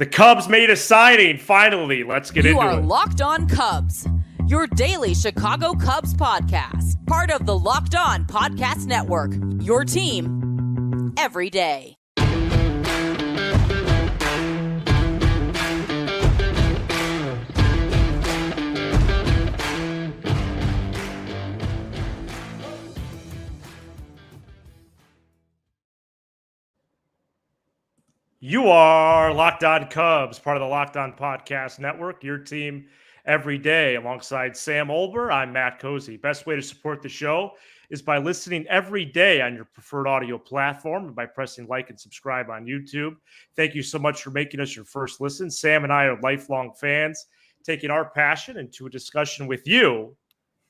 The Cubs made a signing, finally. Let's get into it. You are Locked On Cubs, your daily Chicago Cubs podcast. Part of the Locked On Podcast Network, your team every day. You are Locked On Cubs, part of the Locked On Podcast Network, your team every day. Alongside Sam Olber, I'm Matt Cozy. Best way to support the show is by listening every day on your preferred audio platform and by pressing like and subscribe on YouTube. Thank you so much for making us your first listen. Sam and I are lifelong fans, taking our passion into a discussion with you,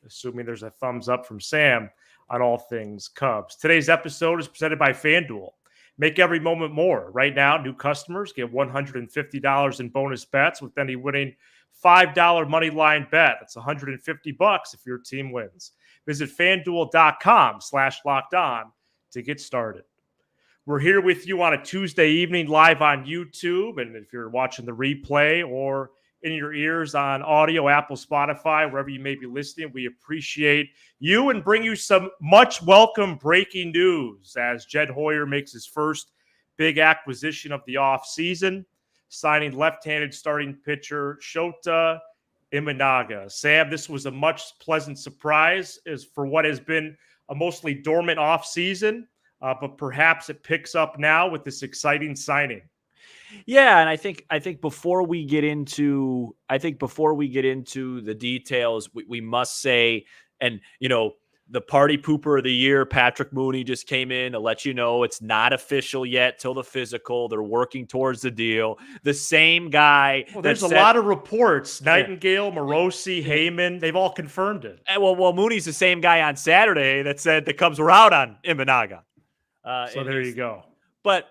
assuming there's a thumbs up from Sam on all things Cubs. Today's episode is presented by FanDuel. Make every moment more. Right now, new customers get $150 in bonus bets with any winning $5 money line bet. That's $150 if your team wins. Visit FanDuel.com/lockedon to get started. We're here with you on a Tuesday evening live on YouTube. And if you're watching the replay or in your ears on audio, Apple, Spotify, wherever you may be listening, we appreciate you and bring you some much welcome breaking news as Jed Hoyer makes his first big acquisition of the offseason, signing left-handed starting pitcher Shota Imanaga. Sam, this was a much pleasant surprise as for what has been a mostly dormant offseason, but perhaps it picks up now with this exciting signing. Yeah, and I think before we get into the details, we must say, and the party pooper of the year, Patrick Mooney, just came in to let you know it's not official yet till the physical. They're working towards the deal. The same guy. Well, there's a lot of reports. Nightingale, Morosi, Heyman, they've all confirmed it. Well, Mooney's the same guy on Saturday that said the Cubs were out on Imanaga. So there you go. But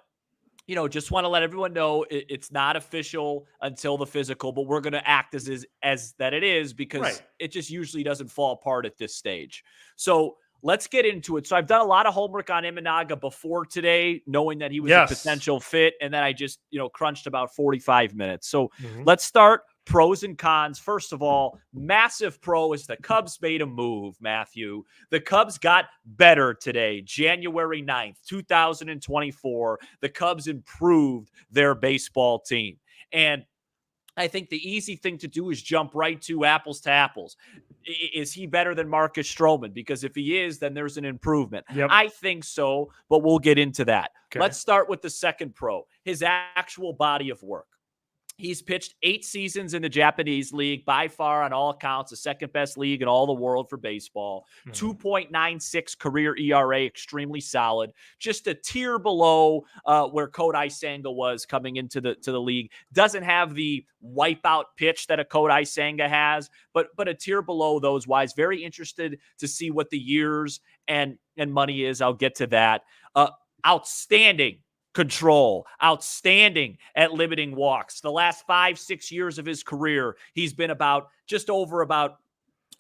just want to let everyone know it's not official until the physical, but we're going to act as that it is because It just usually doesn't fall apart at this stage. So let's get into it. So I've done a lot of homework on Imanaga before today, knowing that he was a potential fit. And then I just, crunched about 45 minutes. So let's start pros and cons. First of all, massive pro is the Cubs made a move, Matthew. The Cubs got better today, January 9th, 2024. The Cubs improved their baseball team. And I think the easy thing to do is jump right to apples. Is he better than Marcus Stroman? Because if he is, then there's an improvement. Yep. I think so, but we'll get into that. Okay. Let's start with the second pro, his actual body of work. He's pitched 8 seasons in the Japanese league, by far on all accounts, the second best league in all the world for baseball. 2.96 career ERA, extremely solid. Just a tier below where Kodai Senga was coming into the league. Doesn't have the wipeout pitch that a Kodai Senga has, but a tier below those wise. Very interested to see what the years and money is. I'll get to that. Outstanding control, outstanding at limiting walks. The last 5-6 years of his career, he's been just over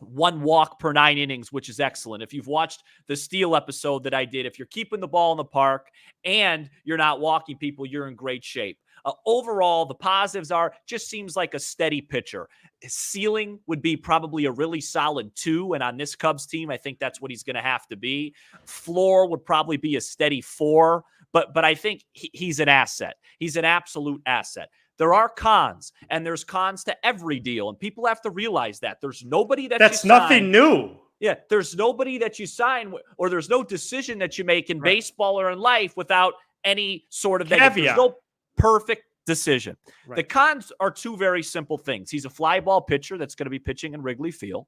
1 walk per 9 innings, which is excellent. If you've watched the Steele episode that I did, if you're keeping the ball in the park and you're not walking people, you're in great shape. Overall, the positives are just seems like a steady pitcher. His ceiling would be probably a really solid 2, and on this Cubs team, I think that's what he's going to have to be. Floor would probably be a steady 4, but I think he's an asset. He's an absolute asset. There are cons, and there's cons to every deal, and people have to realize that. There's nobody that's nothing new. Yeah, there's nobody that you sign, or there's no decision that you make in baseball or in life without any sort of caveat. There's no perfect decision. Right. The cons are 2 very simple things. He's a fly ball pitcher that's going to be pitching in Wrigley Field.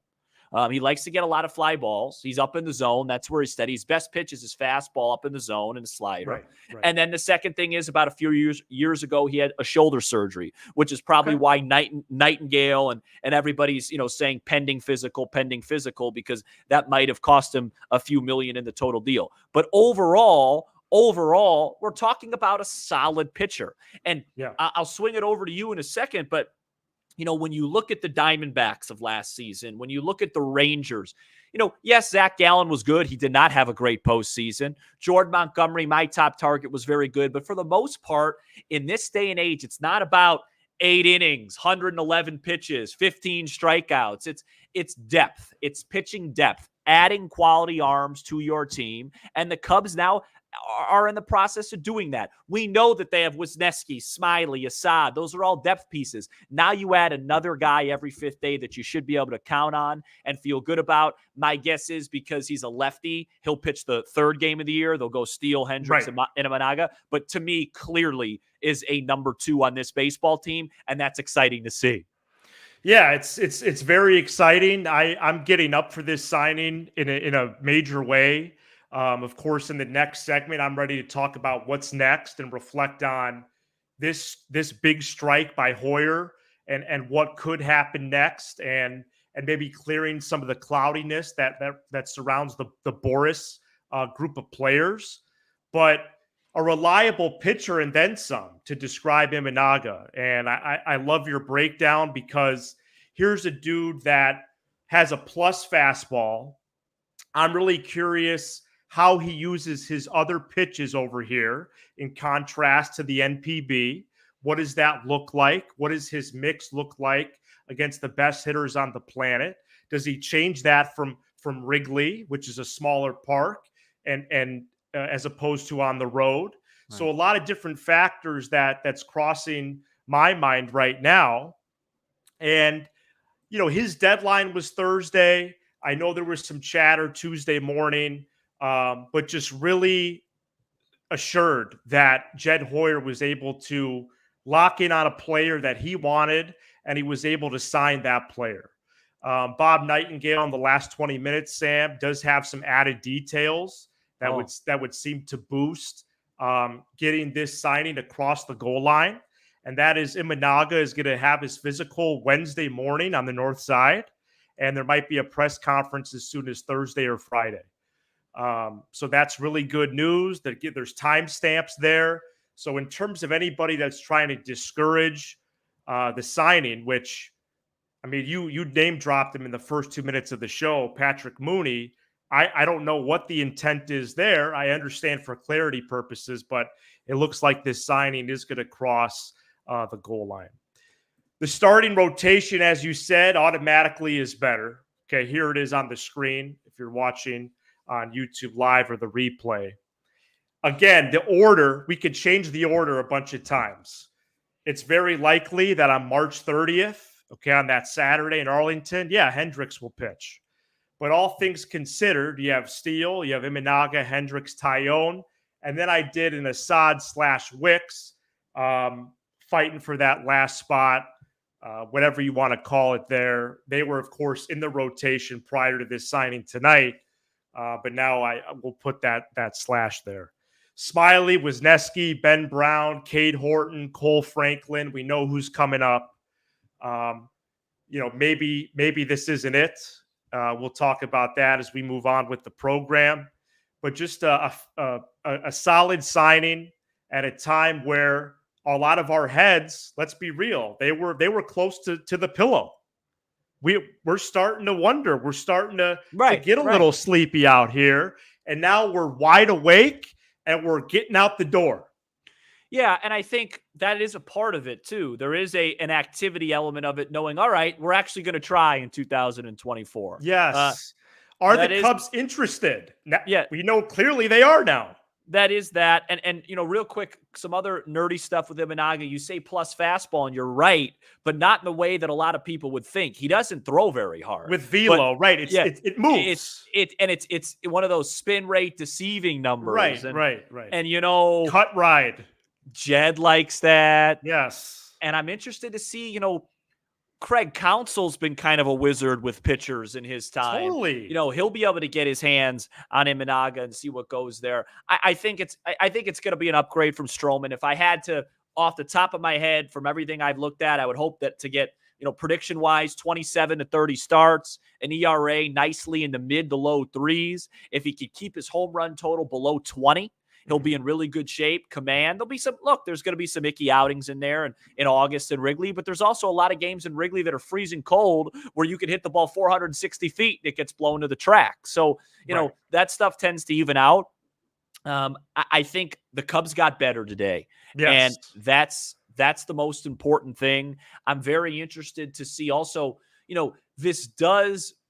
He likes to get a lot of fly balls. He's up in the zone. That's where he's steady. His best pitch is his fastball up in the zone and a slider. Right. And then the second thing is about a few years ago, he had a shoulder surgery, which is probably why Nightingale and everybody's, saying pending physical, because that might have cost him a few million in the total deal. But overall, we're talking about a solid pitcher. And I'll swing it over to you in a second, but when you look at the Diamondbacks of last season, when you look at the Rangers, yes, Zach Gallen was good. He did not have a great postseason. Jordan Montgomery, my top target, was very good. But for the most part, in this day and age, it's not about 8 innings, 111 pitches, 15 strikeouts. It's depth. It's pitching depth, adding quality arms to your team. And the Cubs now are in the process of doing that. We know that they have Wisniewski, Smiley, Assad. Those are all depth pieces. Now you add another guy every fifth day that you should be able to count on and feel good about. My guess is because he's a lefty, he'll pitch the third game of the year. They'll go Steele, Hendricks, and Imanaga. But to me, clearly is a number 2 on this baseball team, and that's exciting to see. Yeah, it's very exciting. I'm getting up for this signing in a major way. Of course, in the next segment, I'm ready to talk about what's next and reflect on this big strike by Hoyer and what could happen next, and maybe clearing some of the cloudiness that surrounds the Boris group of players. But a reliable pitcher and then some to describe Imanaga. And I love your breakdown, because here's a dude that has a plus fastball. I'm really curious how he uses his other pitches over here in contrast to the NPB. What does that look like? What does his mix look like against the best hitters on the planet? Does he change that from Wrigley, which is a smaller park, and as opposed to on the road? Right. So a lot of different factors that's crossing my mind right now. And, his deadline was Thursday. I know there was some chatter Tuesday morning, but just really assured that Jed Hoyer was able to lock in on a player that he wanted, and he was able to sign that player. Bob Nightingale in the last 20 minutes, Sam, does have some added details that would seem to boost getting this signing across the goal line. And that is Imanaga is going to have his physical Wednesday morning on the north side, and there might be a press conference as soon as Thursday or Friday. So that's really good news. There's timestamps there. So in terms of anybody that's trying to discourage the signing, which, I mean, you name dropped him in the first 2 minutes of the show, Patrick Mooney. I don't know what the intent is there. I understand for clarity purposes, but it looks like this signing is going to cross the goal line. The starting rotation, as you said, automatically is better. Okay, here it is on the screen if you're watching on YouTube Live or the replay. Again, the order, we could change the order a bunch of times. It's very likely that on March 30th, on that Saturday in Arlington, Hendricks will pitch. But all things considered, you have Steele, you have Imanaga, Hendricks, Tyone, and then I did an Assad/Wicks fighting for that last spot, whatever you want to call it there. They were, of course, in the rotation prior to this signing tonight, but now I will put that slash there. Smiley, Wisniewski, Ben Brown, Cade Horton, Cole Franklin. We know who's coming up. Maybe this isn't it. We'll talk about that as we move on with the program. But just a solid signing at a time where a lot of our heads, let's be real, they were close to the pillow. We're starting to wonder. We're starting to get a little sleepy out here. And now we're wide awake and we're getting out the door. Yeah, and I think that is a part of it, too. There is an activity element of it, knowing, all right, we're actually going to try in 2024. Yes. Are the Cubs interested? Now, we know clearly they are now. That is that. And real quick, some other nerdy stuff with Imanaga. You say plus fastball, and you're right, but not in the way that a lot of people would think. He doesn't throw very hard. With velo, right. It moves. It's one of those spin rate deceiving numbers. Right. And, cut ride. Jed likes that. Yes. And I'm interested to see, Craig Counsell's been kind of a wizard with pitchers in his time. Totally. He'll be able to get his hands on Imanaga and see what goes there. I think it's going to be an upgrade from Stroman. If I had to, off the top of my head, from everything I've looked at, I would hope that to get, prediction-wise, 27 to 30 starts, an ERA nicely in the mid to low threes. If he could keep his home run total below 20, He'll be in really good shape. Command. There's going to be some icky outings in there and in August in Wrigley, but there's also a lot of games in Wrigley that are freezing cold where you can hit the ball 460 feet and it gets blown to the track. So, that stuff tends to even out. I think the Cubs got better today. Yes. And that's the most important thing. I'm very interested to see also,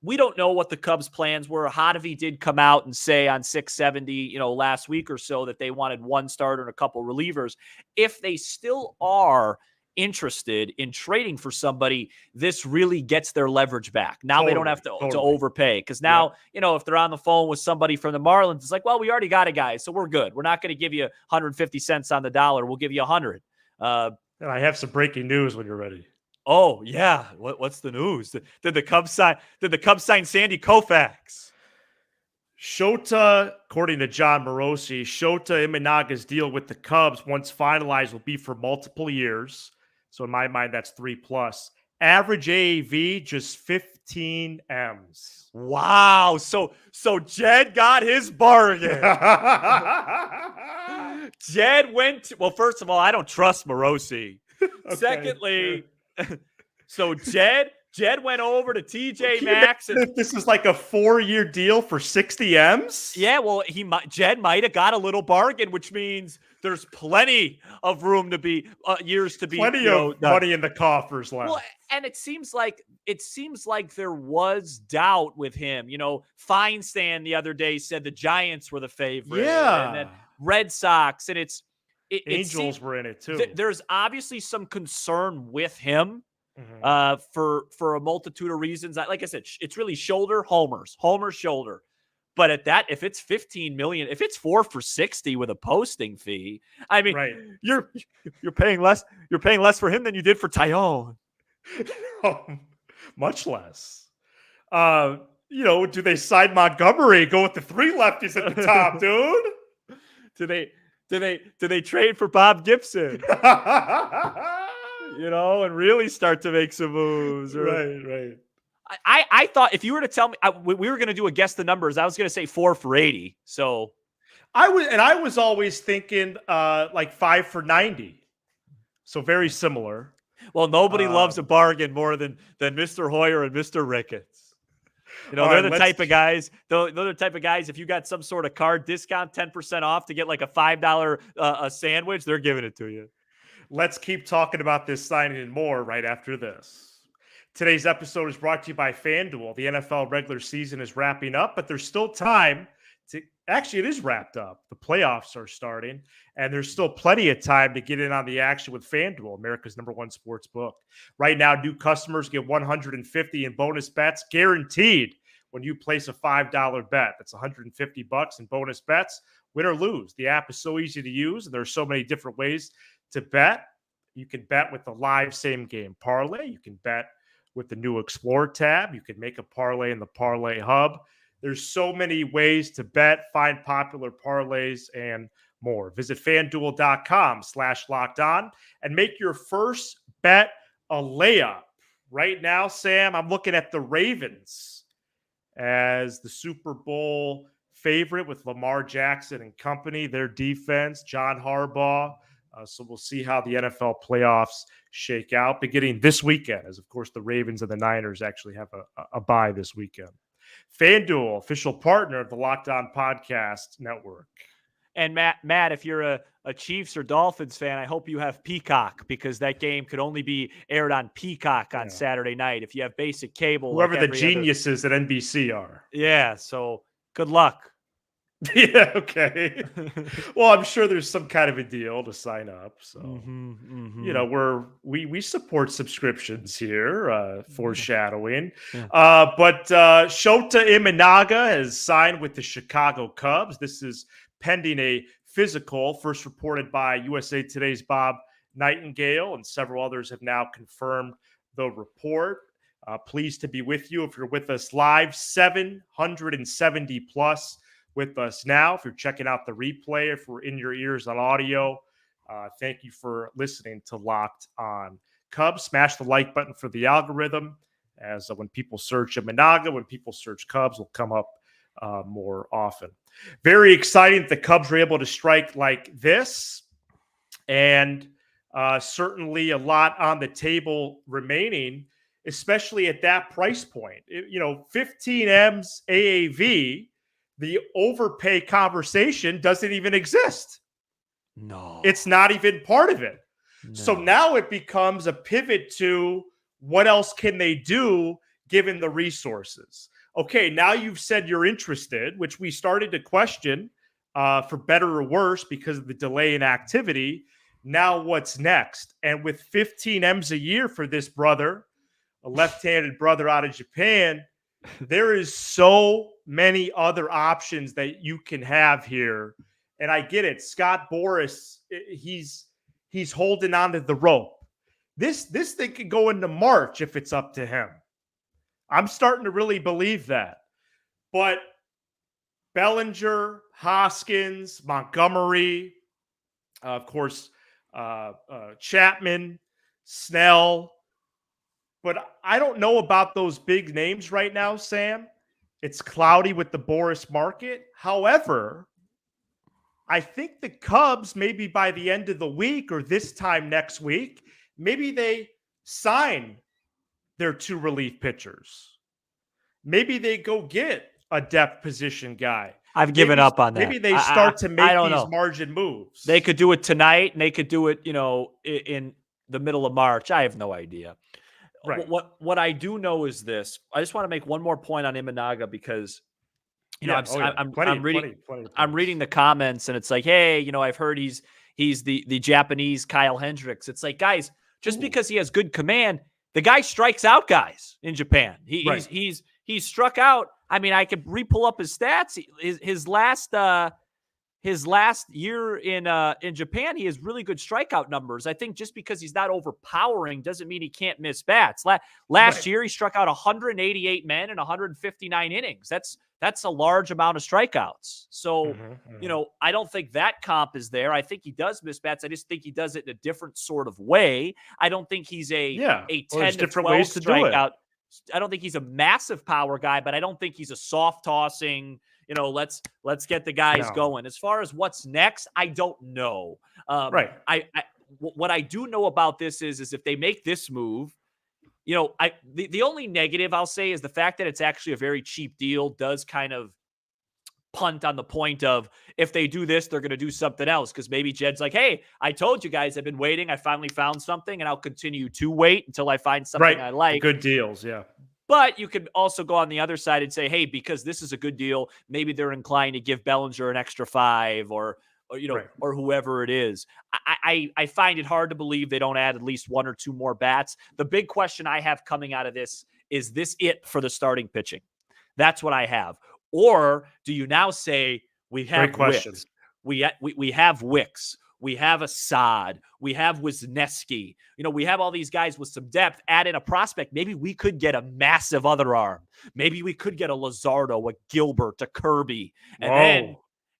we don't know what the Cubs' plans were. Hottovy did come out and say on 670, last week or so that they wanted one starter and a couple relievers. If they still are interested in trading for somebody, this really gets their leverage back. Now they don't have to overpay. Because now, if they're on the phone with somebody from the Marlins, it's like, well, we already got a guy, so we're good. We're not going to give you 150 cents on the dollar. We'll give you 100. And I have some breaking news when you're ready. Oh, yeah. What's the news? Did the Cubs sign Sandy Koufax? Shota, according to John Morosi, Shota Imanaga's deal with the Cubs, once finalized, will be for multiple years. So in my mind, that's 3+. Average AAV, just 15 M's. Wow. So Jed got his bargain. Jed first of all, I don't trust Morosi. Okay, secondly, sure. So Jed went over to TJ Maxx. And this is like a 4-year deal for 60 M's? Yeah, well, Jed might have got a little bargain, which means there's plenty of room to be years to be plenty of money in the coffers left. Well, and it seems like there was doubt with him. Feinstein the other day said the Giants were the favorite. Yeah, and then Red Sox, and Angels were in it too. There's obviously some concern with him. For a multitude of reasons. Like I said, it's really homers, shoulder. But at that, if it's $15 million, if it's 4 for $60 with a posting fee, I mean, right. you're paying less. You're paying less for him than you did for Tyone. Much less. Do they sign Montgomery? Go with the 3 lefties at the top, dude? Do they trade for Bob Gibson? And really start to make some moves. Right. I thought if you were to tell me we were going to do a guess the numbers, I was going to say 4 for $80. So I was always thinking like 5 for $90. So very similar. Well, nobody loves a bargain more than Mr. Hoyer and Mr. Ricketts. They're the type of guys. They're the type of guys. If you got some sort of card discount, 10% off to get like a $5 a sandwich, they're giving it to you. Let's keep talking about this signing and more right after this. Today's episode is brought to you by FanDuel. The NFL regular season is wrapping up, but there's still time to – actually, it is wrapped up. The playoffs are starting, and there's still plenty of time to get in on the action with FanDuel, America's #1 sports book. Right now, new customers get $150 in bonus bets guaranteed when you place a $5 bet. That's $150 in bonus bets, win or lose. The app is so easy to use, and there are so many different ways to bet. You can bet with the live same game parlay. You can bet with the new Explore tab. You can make a parlay in the Parlay Hub. There's so many ways to bet, find popular parlays, and more. Visit FanDuel.com/lockedon and make your first bet a layup. Right now, Sam, I'm looking at the Ravens as the Super Bowl favorite with Lamar Jackson and company, their defense, John Harbaugh. So we'll see how the NFL playoffs shake out beginning this weekend, as, of course, the Ravens and the Niners actually have a bye this weekend. FanDuel, official partner of the Locked On Podcast Network. And Matt, if you're a Chiefs or Dolphins fan, I hope you have Peacock, because that game could only be aired on Peacock on Saturday night. If you have basic cable. Whoever the geniuses at NBC are. Yeah, so good luck. Yeah, okay. Well, I'm sure there's some kind of a deal to sign up. So, we support subscriptions here, foreshadowing. Yeah. But Shota Imanaga has signed with the Chicago Cubs. This is pending a physical, first reported by USA Today's Bob Nightingale, and several others have now confirmed the report. Pleased to be with you. If you're with us live, 770 plus with us now. If you're checking out the replay, if we're in your ears on audio, thank you for listening to Locked On Cubs. Smash the like button for the algorithm, as when people search Imanaga, when people search Cubs, will come up more often. Very exciting that the Cubs were able to strike like this, and certainly a lot on the table remaining, especially at that price point. 15 M's AAV, the overpay conversation doesn't even exist. No. It's not even part of it. No. So now it becomes a pivot to what else can they do given the resources? Okay, now you've said you're interested, which we started to question for better or worse because of the delay in activity. Now what's next? And with 15 M's a year for this brother, a left-handed brother out of Japan, there is so many other options that you can have here. And I get it. Scott Boras, he's holding on to the rope. This thing could go into March if it's up to him. I'm starting to really believe that. But Bellinger, Hoskins, Montgomery, of course, Chapman, Snell. But I don't know about those big names right now, Sam. It's cloudy with the Boras market. However, I think the Cubs, maybe by the end of the week or this time next week, maybe they sign their 2 relief pitchers. Maybe they go get a depth position guy. I've given up on that. Maybe they start to make these know. margin moves. They could do it tonight, and they could do it, in the middle of March. I have no idea. Right. What I do know is this. I just want to make one more point on Imanaga because, I'm reading the comments, and it's like, hey, I've heard he's the Japanese Kyle Hendricks. It's like, guys, just because he has good command, the guy strikes out guys in Japan. He's struck out. I mean, I could re-pull up his stats. His last year in Japan, he has really good strikeout numbers. I think just because he's not overpowering doesn't mean he can't miss bats. Last year, he struck out 188 men in 159 innings. That's a large amount of strikeouts. So, I don't think that comp is there. I think he does miss bats. I just think he does it in a different sort of way. I don't think he's a 10 to 12 ways to strikeout. I don't think he's a massive power guy, but I don't think he's a soft tossing, let's get the guys going. As far as what's next, I don't know. What I do know about this is if they make this move, the only negative I'll say is the fact that it's actually a very cheap deal does kind of punt on the point of if they do this, they're going to do something else. Because maybe Jed's like, hey, I told you guys I've been waiting. I finally found something, and I'll continue to wait until I find something I like. Good deals, yeah. But you could also go on the other side and say, hey, because this is a good deal, maybe they're inclined to give Bellinger an extra 5 or whoever it is. I find it hard to believe they don't add at least 1 or 2 more bats. The big question I have coming out of this is it for the starting pitching? That's what I have. Or do you now say we have Wicks? We have Wicks. We have Assad. We have Wisniewski. We have all these guys with some depth. Add in a prospect. Maybe we could get a massive other arm. Maybe we could get a Luzardo, a Gilbert, a Kirby. And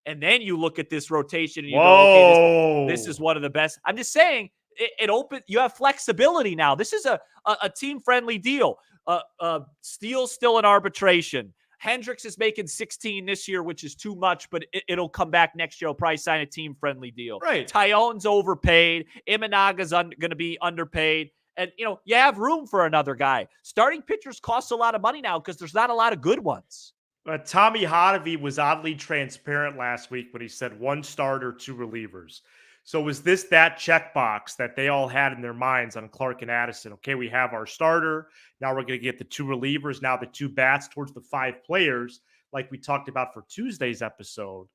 then you look at this rotation and you go, okay, this is one of the best. I'm just saying it open. You have flexibility now. This is a team-friendly deal. Steele's still in arbitration. Hendricks is making 16 this year, which is too much, but it'll come back next year. He'll probably sign a team-friendly deal. Right. Tyone's overpaid. Imanaga's going to be underpaid. And, you have room for another guy. Starting pitchers cost a lot of money now because there's not a lot of good ones. Tommy Hotovy was oddly transparent last week when he said 1 starter, 2 relievers. So was this that checkbox that they all had in their minds on Clark and Addison? Okay, we have our starter. Now we're going to get the 2 relievers. Now the 2 bats towards the 5 players, like we talked about for Tuesday's episode.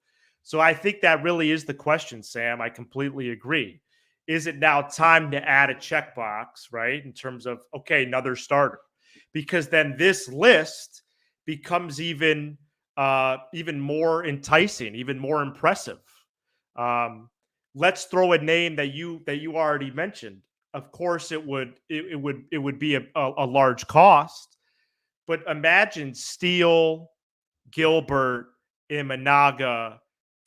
So I think that really is the question, Sam. I completely agree. Is it now time to add a checkbox, right? In terms of, okay, another starter. Because then this list becomes even more enticing, even more impressive. Let's throw a name that you already mentioned. Of course, it would be a large cost, but imagine Steele, Gilbert, Imanaga,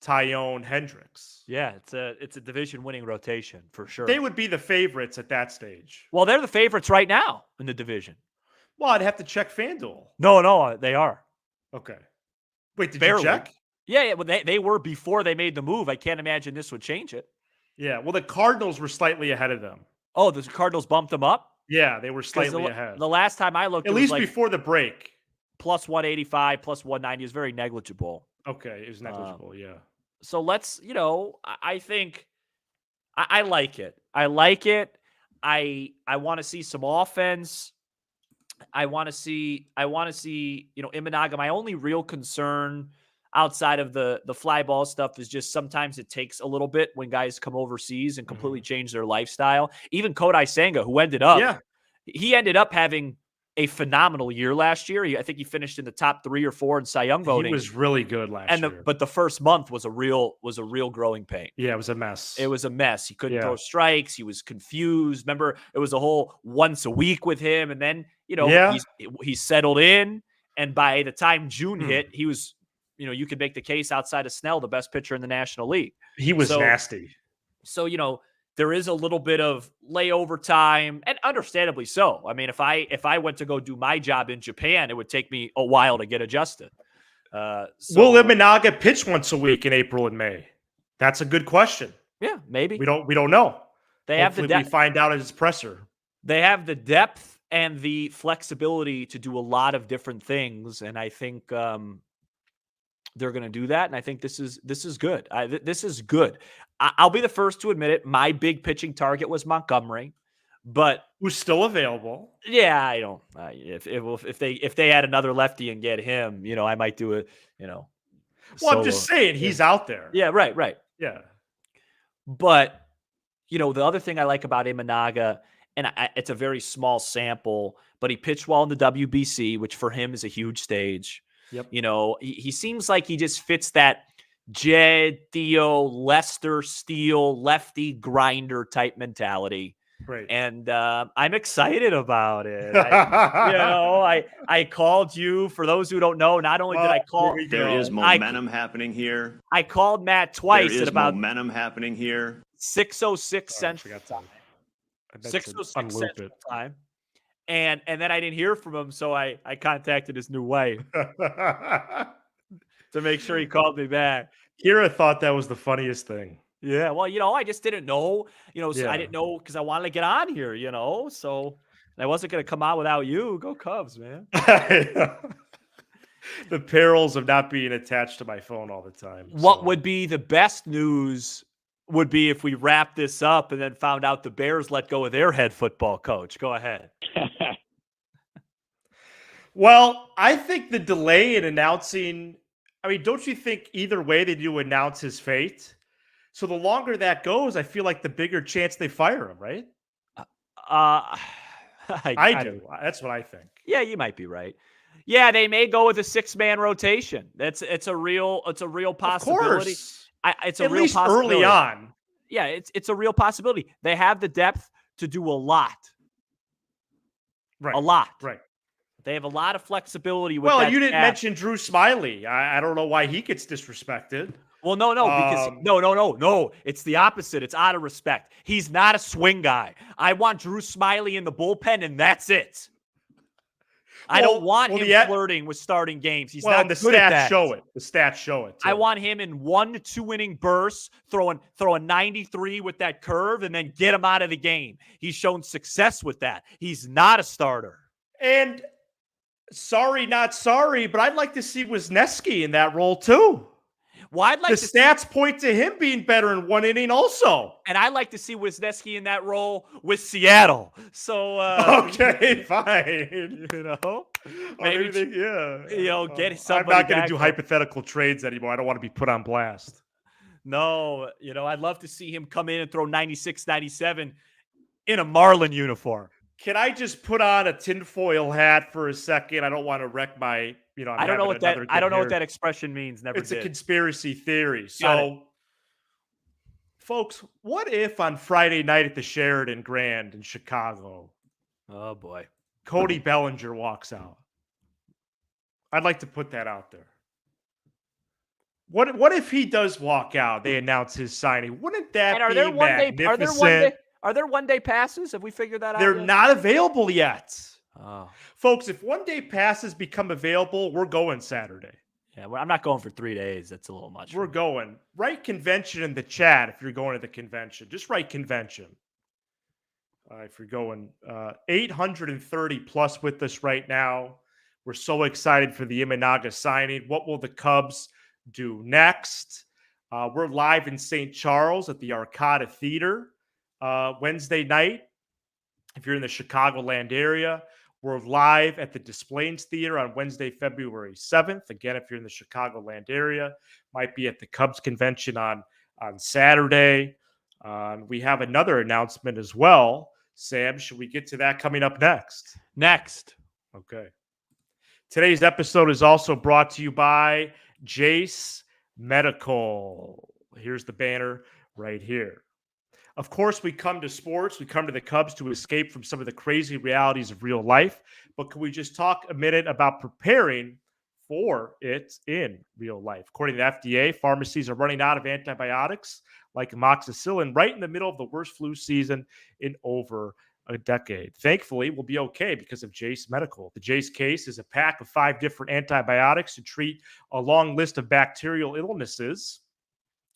Tyone, Hendricks. Yeah, it's a division-winning rotation for sure. They would be the favorites at that stage. Well, they're the favorites right now in the division. Well, I'd have to check FanDuel. No, they are. Okay. Wait, did Barely. you check? Yeah. Well, they were before they made the move. I can't imagine this would change it. Yeah. Well, the Cardinals were slightly ahead of them. Oh, the Cardinals bumped them up? Yeah, they were Because slightly ahead. the last time I looked, At it was least like before the break. plus 185, plus 190 is very negligible. Okay, it was negligible. Yeah. So let's, I think I like it. I like it. I want to see some offense. I want to see, Imanaga. My only real concern outside of the fly ball stuff is just sometimes it takes a little bit when guys come overseas and completely change their lifestyle. Even Kodai Senga, who ended up having a phenomenal year last year. I think he finished in the top 3 or 4 in Cy Young voting. He was really good last year. But the first month was a real growing pain. Yeah, it was a mess. It was a mess. He couldn't throw strikes. He was confused. Remember, it was a whole once a week with him. And then, he settled in. And by the time June hit, he was, you could make the case outside of Snell, the best pitcher in the National League. He was nasty. So, there is a little bit of layover time, and understandably so. I mean, if I went to go do my job in Japan, it would take me a while to get adjusted. Will Imanaga pitch once a week in April and May? That's a good question. Yeah, maybe. We don't know. Hopefully we find out at his presser. They have the depth and the flexibility to do a lot of different things, and I think they're going to do that. And I think this is good. This is good. I'll be the first to admit it. My big pitching target was Montgomery, but who's still available. Yeah, I don't. If they add another lefty and get him, I might do it. Well, solo. I'm just saying he's out there. Yeah, right. Yeah, but the other thing I like about Imanaga, and it's a very small sample, but he pitched well in the WBC, which for him is a huge stage. Yep. He seems like he just fits that Jed, Theo, Lester, Steele, lefty grinder type mentality. Right. And I'm excited about it. I called you. For those who don't know, not only did I call, there is momentum happening here. I called Matt twice at about momentum happening here. 6:06 Central Time. 6:06 Central Time. And then I didn't hear from him, so I contacted his new wife to make sure he called me back. Kira thought that was the funniest thing. Yeah, well, I just didn't know, so I didn't know because I wanted to get on here, so I wasn't going to come out without you. Go Cubs, man. The perils of not being attached to my phone all the time. What would be the best news would be if we wrap this up and then found out the Bears let go of their head football coach. Go ahead. Well, I think the delay in announcing, don't you think either way they do announce his fate? So the longer that goes, I feel like the bigger chance they fire him, right? I do. That's what I think. Yeah, you might be right. Yeah, they may go with a 6-man rotation. It's a real possibility. Of course. It's a at real least possibility. Early on. Yeah, it's a real possibility. They have the depth to do a lot. Right. A lot. Right. They have a lot of flexibility with Well, you didn't mention Drew Smiley. I don't know why he gets disrespected. Well, no, because no. It's the opposite. It's out of respect. He's not a swing guy. I want Drew Smiley in the bullpen, and that's it. I don't want him flirting with starting games. He's not good at that. The stats show it. Too. I want him in 1 to 2 inning bursts, throwing 93 with that curve, and then get him out of the game. He's shown success with that. He's not a starter. And sorry, not sorry, but I'd like to see Wisniewski in that role too. Well, I'd like the stats point to him being better in 1 inning also. And I'd like to see Wisniewski in that role with Seattle. So okay, fine. Maybe get somebody. I'm not going to do hypothetical trades anymore. I don't want to be put on blast. No, I'd love to see him come in and throw 96, 97 in a Marlin uniform. Can I just put on a tinfoil hat for a second? I don't want to wreck my, I don't know what that expression means. It's a conspiracy theory. So, folks, what if on Friday night at the Sheridan Grand in Chicago, oh boy, Cody Bellinger walks out? I'd like to put that out there. What if he does walk out? They announce his signing. Wouldn't that be magnificent? Are there one-day passes? Have we figured that out? They're not available yet. Oh. Folks, if one-day passes become available, we're going Saturday. Yeah, well, I'm not going for 3 days. That's a little much. We're going. Write convention in the chat if you're going to the convention. Just write convention. If you're going 830 plus with us right now. We're so excited for the Imanaga signing. What will the Cubs do next? We're live in St. Charles at the Arcada Theater Wednesday night. If you're in the Chicagoland area, we're live at the Des Plaines Theater on Wednesday, February 7th. Again, if you're in the Chicagoland area, might be at the Cubs convention on Saturday. We have another announcement as well. Sam, should we get to that coming up next? Next. Okay. Today's episode is also brought to you by Jace Medical. Here's the banner right here. Of course, we come to sports. We come to the Cubs to escape from some of the crazy realities of real life. But can we just talk a minute about preparing for it in real life? According to the FDA, pharmacies are running out of antibiotics like amoxicillin right in the middle of the worst flu season in over a decade. Thankfully, we'll be okay because of Jace Medical. The Jace case is a pack of 5 different antibiotics to treat a long list of bacterial illnesses,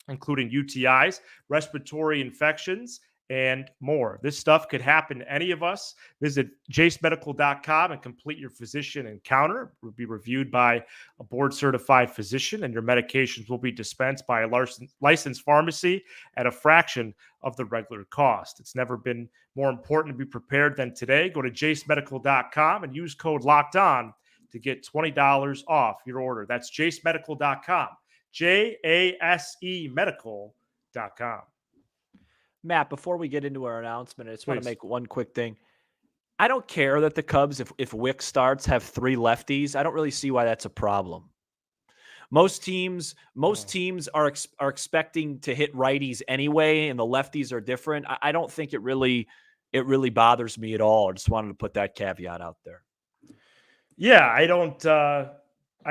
including UTIs, respiratory infections, and more. This stuff could happen to any of us. Visit jacemedical.com and complete your physician encounter. It will be reviewed by a board-certified physician, and your medications will be dispensed by a licensed pharmacy at a fraction of the regular cost. It's never been more important to be prepared than today. Go to jacemedical.com and use code LOCKEDON to get $20 off your order. That's jacemedical.com. JASEmedical.com. Matt, before we get into our announcement, I just want Please. to make one quick thing. I don't care that the Cubs, if Wick starts, have 3 lefties. I don't really see why that's a problem. Most teams are expecting to hit righties anyway, and the lefties are different. I don't think it really bothers me at all. I just wanted to put that caveat out there. Yeah, I don't. I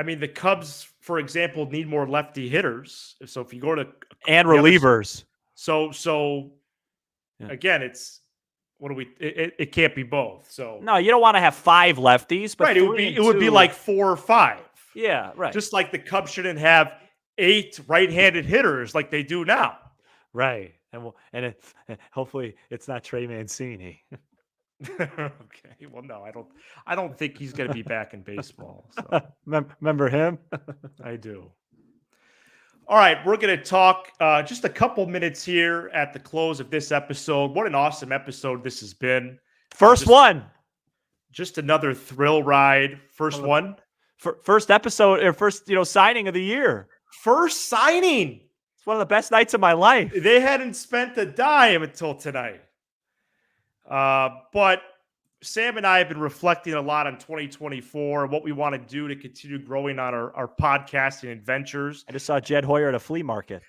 mean, the Cubs, for example, need more lefty hitters. So if you go to And relievers. So Yeah. again, it's what do we? It can't be both. So No, you don't want to have 5 lefties, but right, it would be like 4 or 5. Yeah, right. Just like the Cubs shouldn't have 8 right-handed hitters like they do now. Right. And hopefully it's not Trey Mancini. Okay. Well, no, I don't think he's going to be back in baseball. So. Remember him? I do. All right, we're going to talk just a couple minutes here at the close of this episode. What an awesome episode this has been. First one. Just another thrill ride. First one. First episode or first, signing of the year. First signing. It's one of the best nights of my life. They hadn't spent a dime until tonight. But Sam and I have been reflecting a lot on 2024 and what we want to do to continue growing on our podcasting adventures. I just saw Jed Hoyer at a flea market.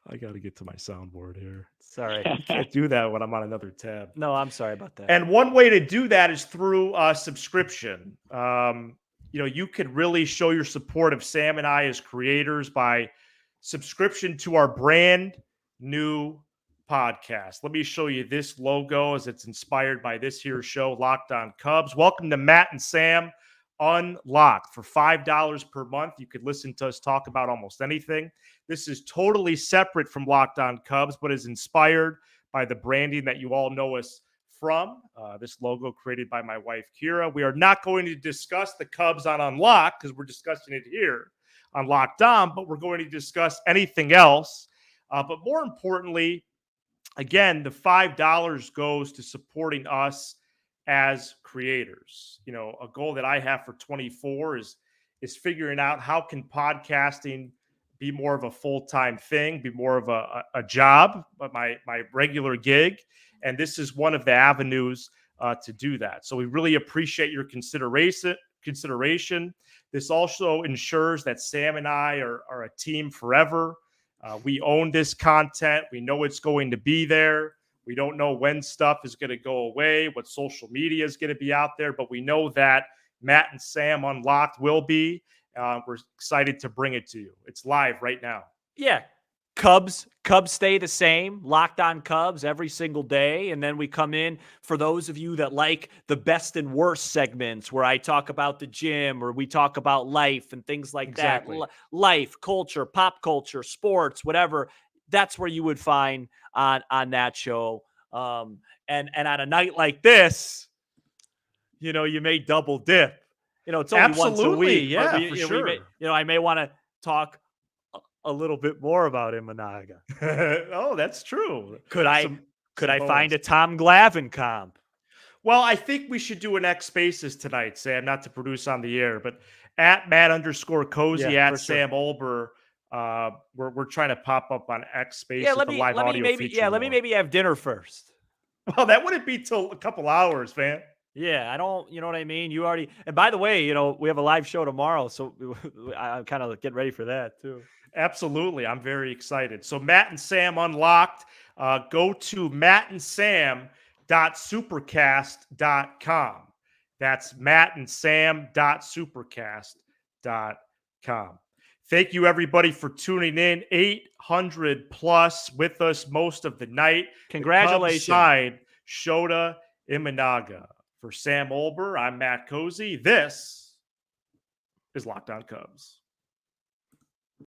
I got to get to my soundboard here. Sorry. I can't do that when I'm on another tab. No, I'm sorry about that. And one way to do that is through subscription. You could really show your support of Sam and I as creators by subscription to our brand new podcast. Let me show you this logo as it's inspired by this here show, Locked On Cubs. Welcome to Matt and Sam Unlocked. For $5 per month, you could listen to us talk about almost anything. This is totally separate from Locked On Cubs, but is inspired by the branding that you all know us from. This logo created by my wife, Kira. We are not going to discuss the Cubs on Unlocked because we're discussing it here on Locked On, but we're going to discuss anything else. But more importantly, again, the $5 goes to supporting us as creators. A goal that I have for 24 is figuring out how can podcasting be more of a full-time thing, be more of a job, but my regular gig. And this is one of the avenues to do that. So we really appreciate your consideration. This also ensures that Sam and I are a team forever. We own this content. We know it's going to be there. We don't know when stuff is going to go away, what social media is going to be out there, but we know that Matt and Sam Unlocked will be. We're excited to bring it to you. It's live right now. Yeah. Cubs stay the same. Locked On Cubs every single day. And then we come in for those of you that like the best and worst segments where I talk about the gym or we talk about life and things like that. Life, culture, pop culture, sports, whatever. That's where you would find on that show. And on a night like this, you may double dip. It's only once a week. Yeah, but for sure. I may want to talk a little bit more about Imanaga. Oh, that's true. Could I find a Tom Glavine comp? Well, I think we should do an X Spaces tonight, Sam, not to produce on the air, but at Matt_Cozy, at Sam Olber. We're trying to pop up on X Spaces, the live audio feature. Let me maybe have dinner first. Well, that wouldn't be till a couple hours, man. Yeah, I don't, you know what I mean? You already, and by the way, we have a live show tomorrow, so I'm kind of getting ready for that too. Absolutely. I'm very excited. So Matt and Sam Unlocked, go to mattandsam.supercast.com. That's mattandsam.supercast.com. Thank you, everybody, for tuning in. 800 plus with us most of the night. Congratulations. Side, Shota Imanaga. For Sam Olber, I'm Matt Cozy. This is Locked On Cubs.